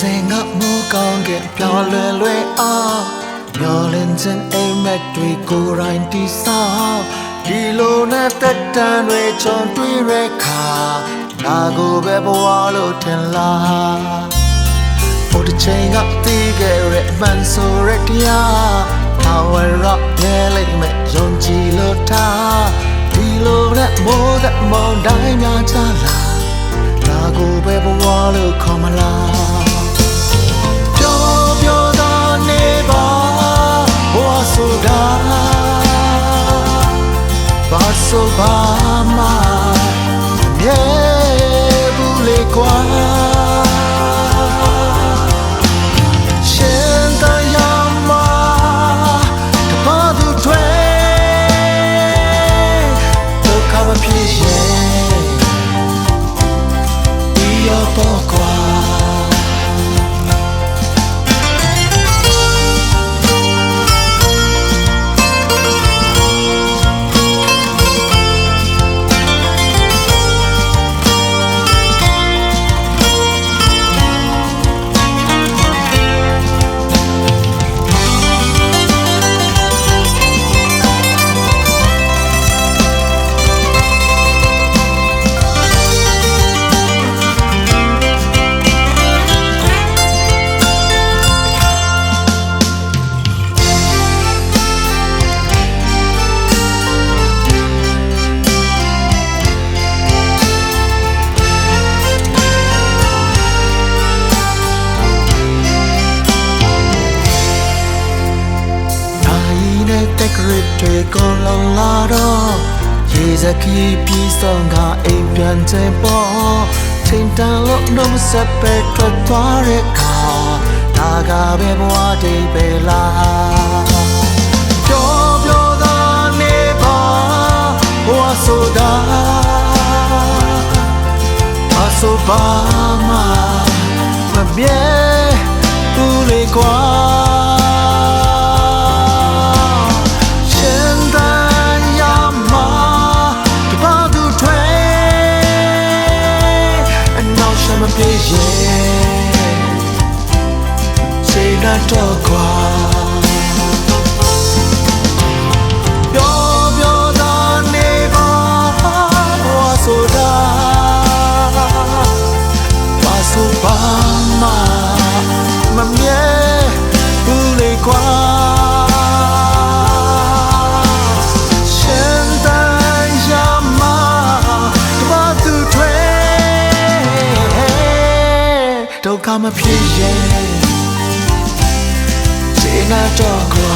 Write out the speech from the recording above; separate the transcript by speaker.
Speaker 1: စေငါမိုးကောင်းကပြောင်းလွယ်အောင်မျောလင်းခြင်းအိမ်မက်တွေကိုယ်တိုင်တည်ဆောက်ဒီလိုနဲ့တက်တန်တွေချွန်တွေ့ရခါငါကိုပဲဘဝလို့ထင်လားဟိုတစ်ချိန်ကတည်ခဲ့တဲ့မှန်ဆိုရတရားPower up ရဲ့လိမ့်မဲ့ယုံကြည်လို့ထားဒီလိုနဲ့မိုးသက်မောင်တိုင်းများချလာငါကိုပဲဘဝလို့ခေါ်မလားပြောသာနေပါဘဝဆိုတာဘာဆိုပါမမြဲဘူးလေကွာတွေကိုလောင်လာတော့ရေစခီးပြီးဆုံးကအိမ်ပြန်ချိန်ပေါ်ချိန်တန်လို့နှုတ်ဆက်ပဲထွက်သွားတဲ့ခါဒါကပဲဘဝတည်ပဲလားပြောသာနေပါဘဝဆိုတာအဆိုပါမမမြဲဘူးလေကွာပြေးရဲ့စိတ်နဲ့တော့ကွာပြောသာနေပါဘဝဆိုတာဘာဆိုပါမမြဲဘူးလေကွာဒုက္ခမဖြစ်ရဲ့စိတ်နဲ့တော့ကွာ